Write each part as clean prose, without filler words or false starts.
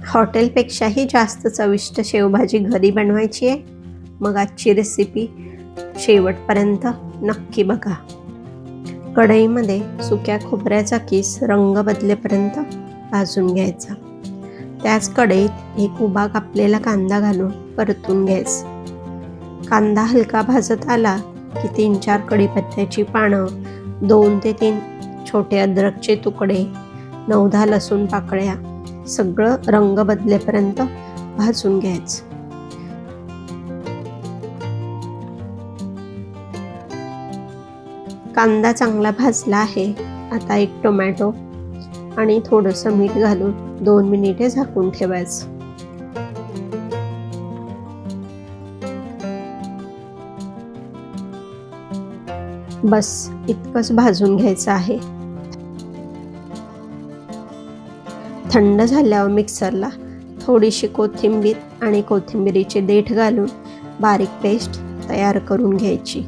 हॉटेलपेक्षाही जास्त चविष्ट शेवभाजी घरी बनवायची आहे? मग आजची रेसिपी शेवटपर्यंत नक्की बघा. कढईमध्ये सुक्या खोबऱ्याचा किस रंग बदलेपर्यंत भाजून घ्यायचा. त्याच कढईत एक उभा कापलेला कांदा घालून परतून घ्यायचा. कांदा हलका भाजत आला की 3-4 कढीपत्त्याची पानं, 2 ते 3 छोटे अद्रकचे तुकडे, 9-10 लसूण पाकळ्या सगळं रंग बदलेपर्यंत भाजून घ्यायचं. कांदा चांगला भाजला आहे. आता एक टोमॅटो आणि थोडंसं मीठ घालून 2 मिनिटे झाकून ठेवायचं. बस इतकंच भाजून घ्यायचं आहे. थंड झाल्यावर मिक्सरला थोडीशी कोथिंबीर आणि कोथिंबिरीचे देठ घालून बारीक पेस्ट तयार करून घ्यायची.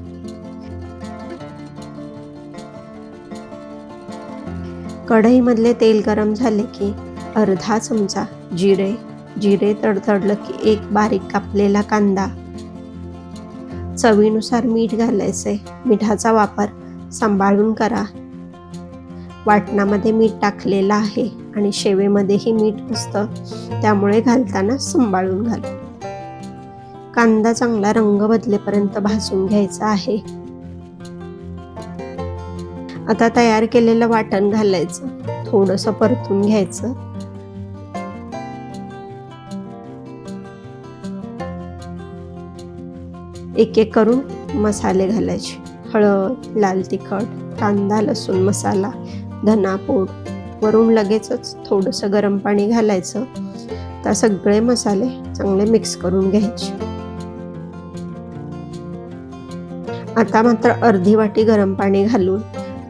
कढईमधले तेल गरम झाले की अर्धा चमचा जिरे तडतडलं की एक बारीक कापलेला कांदा, चवीनुसार मीठ घालायचे. मिठाचा वापर सांभाळून करा. वाटणामध्ये मीठ टाकलेलं आहे आणि शेवेमध्येही मीठ असतं, त्यामुळे घालताना सांभाळून घाला. कांदा चांगला रंग बदलेपर्यंत भाजून घ्यायचा आहे. आता तयार केलेलं वाटण घालायचं. थोडंसं परतून घ्यायचं. एक एक करून मसाले घालायचे. हळद, लाल तिखट, कांदा लसूण मसाला, धनापूड. वरून लगेचच थोडंसं गरम पाणी घालायचं. तर सगळे मसाले चांगले मिक्स करून घ्यायचे. आता मात्र अर्धी वाटी गरम पाणी घालून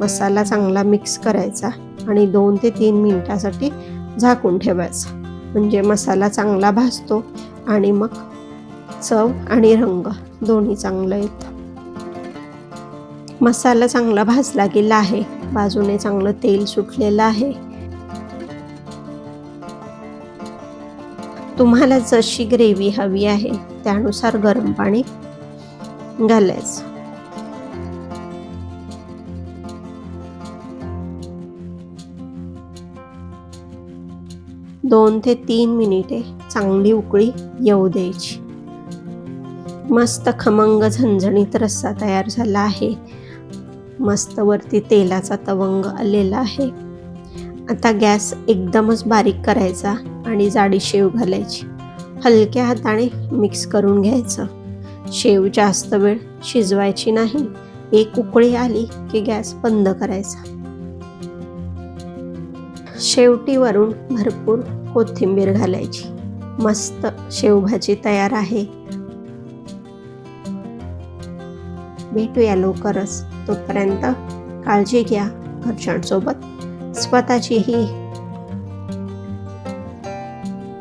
मसाला चांगला मिक्स करायचा आणि 2 ते 3 मिनिटासाठी झाकून ठेवायचा. म्हणजे मसाला चांगला भाजतो आणि मग चव आणि रंग दोन्ही चांगलं येतं. मसाला चांगला भाजला गेला आहे. बाजूने चांगलं तेल सुटलेलं आहे. तुम्हाला जशी ग्रेव्ही हवी आहे त्यानुसार गरम पाणी घालायचं. दोन ते 3 मिनिटे चांगली उकळी येऊ द्यायची. मस्त खमंग झणझणीत रस्सा तयार झाला आहे. मस्त वरती तेलाचा तवंग आलेला आहे. आता गॅस एकदमच बारीक करायचा आणि जाडी शेव घालायची. हलक्या हाताने मिक्स करून घ्यायचं. शेव जास्त वेळ शिजवायची नाही. एक उकळी आली की गॅस बंद करायचा. शेवटी वरून भरपूर कोथिंबीर घालायची. मस्त शेवभाजी तयार आहे. भेटूया लवकरच. तोपर्यंत काळजी घ्या घरच्यांसोबत, स्वतःचीही.